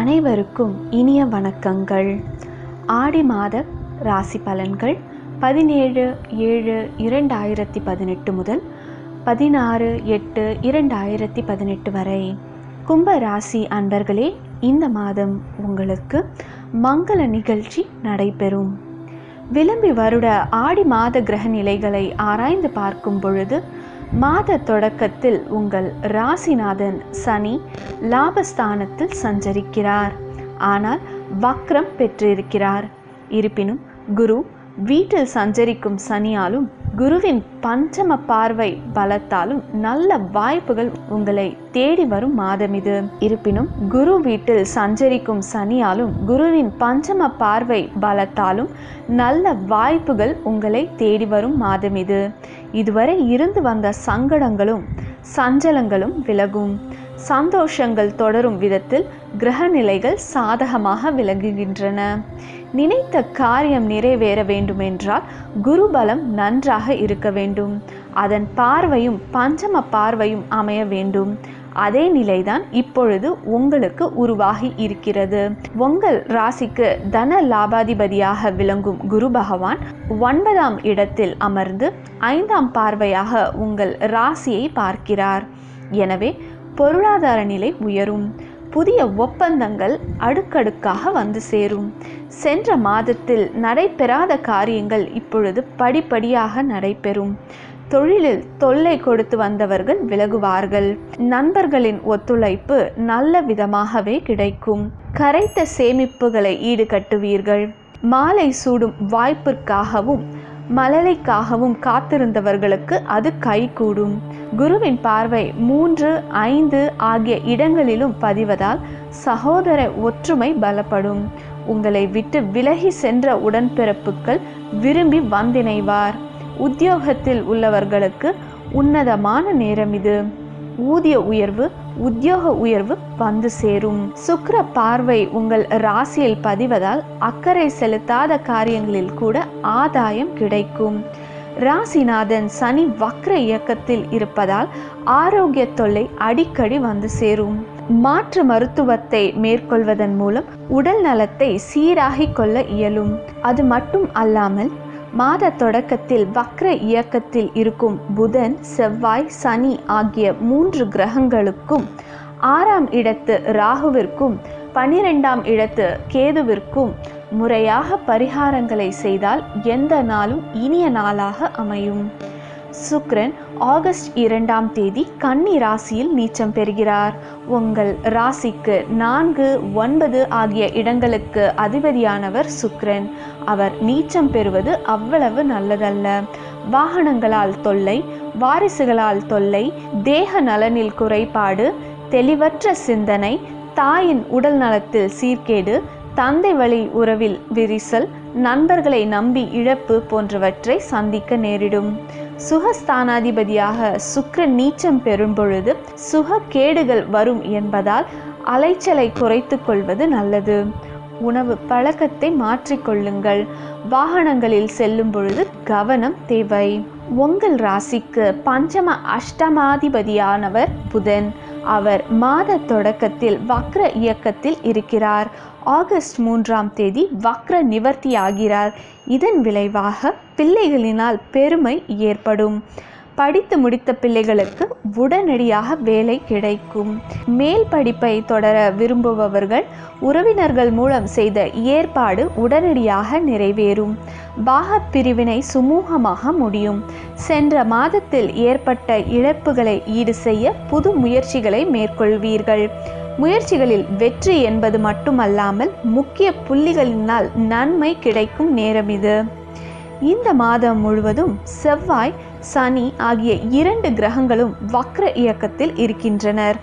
அனைவருக்கும் இனிய வணக்கங்கள். ஆடி மாத ராசி பலன்கள் 17/7/2018 முதல் 16/8/2018 வரை. கும்ப ராசி அன்பர்களே, இந்த மாதம் உங்களுக்கு மங்கள நிகழ்ச்சி நடைபெறும். விளம்பி வருட ஆடி மாத கிரக நிலைகளை ஆராய்ந்து பார்க்கும் பொழுது மாத தொடக்கத்தில் உங்கள் ராசிநாதன் சனி லாபஸ்தானத்தில் சஞ்சரிக்கிறார். ஆனால் வக்ரம் பெற்றிருக்கிறார். இருப்பினும் குரு வீட்டில் சஞ்சரிக்கும் சனியாலும் குருவின் பஞ்சம பார்வை பலத்தாலும் நல்ல வாய்ப்புகள் உங்களை தேடி வரும் மாதம் இது. இருப்பினும் குரு வீட்டில் சஞ்சரிக்கும் சனியாலும் குருவின் பஞ்சம பார்வை பலத்தாலும் நல்ல வாய்ப்புகள் உங்களை தேடி வரும் மாதம் இது. இதுவரை இருந்து வந்த சங்கடங்களும் சஞ்சலங்களும் விலகும். சந்தோஷங்கள் தொடரும் விதத்தில் கிரக நிலைகள் சாதகமாக விளங்குகின்றன. நினைத்த காரியம் நிறைவேற வேண்டுமென்றால் குரு பலம் நன்றாக இருக்க வேண்டும். அதன் பார்வையும் பஞ்சம பார்வையும் அமைய வேண்டும். அதே நிலைதான் இப்பொழுது உங்களுக்கு உருவாகி இருக்கிறது. உங்கள் ராசிக்கு தன லாபாதிபதியாக விளங்கும் குரு பகவான் 9ஆம் இடத்தில் அமர்ந்து 5ஆம் பார்வையாக உங்கள் ராசியை பார்க்கிறார். எனவே பொருளாதார நிலை உயரும். புதிய ஒப்பந்தங்கள் அடுக்கடுக்காக வந்து சேரும். சென்ற மாதத்தில் நடைபெறாத காரியங்கள் இப்பொழுது படிப்படியாக நடைபெறும். தொழிலில் தொல்லை கொடுத்து வந்தவர்கள் விலகுவார்கள். நண்பர்களின் ஒத்துழைப்பு நல்ல விதமாகவே கிடைக்கும். கரைத்த சேமிப்புகளை ஈடுகட்டுவீர்கள். மாலை சூடும் வாய்ப்பிற்காகவும் மழலைக்காகவும் காத்திருந்தவர்களுக்கு அது கைகூடும். குருவின் பார்வை 3, 5 ஆகிய இடங்களிலும் பதிவதால் சகோதர ஒற்றுமை பலப்படும். உங்களை விட்டு விலகி சென்ற உடன்பிறப்புகள் விரும்பி வந்திணைவார். உத்தியோகத்தில் உள்ளவர்களுக்கு உன்னதமான நேரம் இது. உத்தியோக உயர்வு வந்து சேரும். சுக்கிர பார்வை உங்கள் ராசியில் பதிவதால் அக்கறை செலுத்தாத காரியங்களில் கூட ஆதாயம் கிடைக்கும். ராசிநாதன் சனி வக்ர இயக்கத்தில் இருப்பதால் ஆரோக்கிய தொல்லை அடிக்கடி வந்து சேரும். மாற்று மருத்துவத்தை மேற்கொள்வதன் மூலம் உடல் நலத்தை சீராகிக் கொள்ள இயலும். அது மட்டும் அல்லாமல் மாத தொடக்கத்தில் வக்ர இயக்கத்தில் இருக்கும் புதன், செவ்வாய், சனி ஆகிய 3 கிரகங்களுக்கும் 6ஆம் இடத்து ராகுவிற்கும் 12ஆம் இடத்து கேதுவிற்கும் முறையாக பரிகாரங்களை செய்தால் எந்த நாளும் இனிய நாளாக அமையும். சுக்கிரன் ஆகஸ்ட் 2ஆம் தேதி கன்னி ராசியில் நீச்சம் பெறுகிறார். உங்கள் ராசிக்கு 4, 9 ஆகிய இடங்களுக்கு அதிபதியானவர் சுக்கிரன். அவர் நீச்சம் பெறுவது அவ்வளவு நல்லதல்ல. வாகனங்களால் தொல்லை, வாரிசுகளால் தொல்லை, தேக நலனில் குறைபாடு, தெளிவற்ற சிந்தனை, தாயின் உடல் நலத்தில் சீர்கேடு, தந்தை வழி உறவில் விரிசல், நண்பர்களை நம்பி இழப்பு போன்றவற்றை சந்திக்க நேரிடும். சுகஸ்தானாதிபதியாக சுக்கிரன் நீச்சம் பெறும் பொழுது சுகக்கேடுகள் வரும் என்பதால் அலைச்சலை குறைத்து கொள்வது நல்லது. உணவு பழக்கத்தை மாற்றிக்கொள்ளுங்கள். வாகனங்களில் செல்லும் பொழுது கவனம் தேவை. உங்கள் ராசிக்கு பஞ்சம அஷ்டமாதிபதியானவர் புதன். அவர் மாத தொடக்கத்தில் வக்ர இயக்கத்தில் இருக்கிறார். ஆகஸ்ட் 3ஆம் தேதி வக்ர நிவர்த்தி ஆகிறார். இதன் விளைவாக பிள்ளைகளினால் பெருமை ஏற்படும். படித்து முடித்த பிள்ளைகளுக்கு உடனடியாக வேலை கிடைக்கும். மேல் படிப்பை தொடர விரும்புபவர்கள் உறவினர்கள் மூலம் செய்த ஏற்பாடு உடனடியாக நிறைவேறும். பாகப் பிரிவினை சுமூகமாக முடியும். சென்ற மாதத்தில் ஏற்பட்ட இழப்புகளை ஈடு செய்ய புது முயற்சிகளை மேற்கொள்வீர்கள். முயற்சிகளில் வெற்றி என்பது மட்டுமல்லாமல் முக்கிய புள்ளிகளினால் நன்மை கிடைக்கும் நேரம் இது. இந்த மாதம் முழுவதும் செவ்வாய், சனி ஆகிய 2 கிரகங்களும் வக்ர இயக்கத்தில் இருக்கின்றனர்.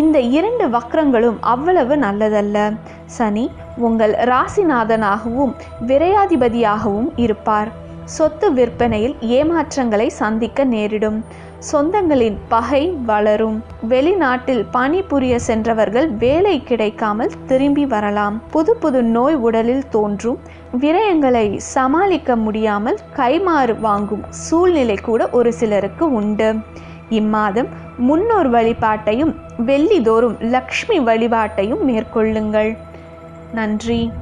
இந்த 2 வக்ரங்களும் அவ்வளவு நல்லதல்ல. சனி உங்கள் ராசிநாதனாகவும் விரையாதிபதியாகவும் இருப்பார். சொத்து விற்பனையில் ஏமாற்றங்களை சந்திக்க நேரிடும். சொந்தங்களின் பகை வளரும். வெளிநாட்டில் பணிபுரிய சென்றவர்கள் வேலை கிடைக்காமல் திரும்பி வரலாம். புது நோய் உடலில் தோன்றும். விரயங்களை சமாளிக்க முடியாமல் கைமாறு வாங்கும் சூழ்நிலை கூட ஒரு சிலருக்கு உண்டு. இம்மாதம் முன்னோர் வழிபாட்டையும் வெள்ளிதோறும் லக்ஷ்மி வழிபாட்டையும் மேற்கொள்ளுங்கள். நன்றி.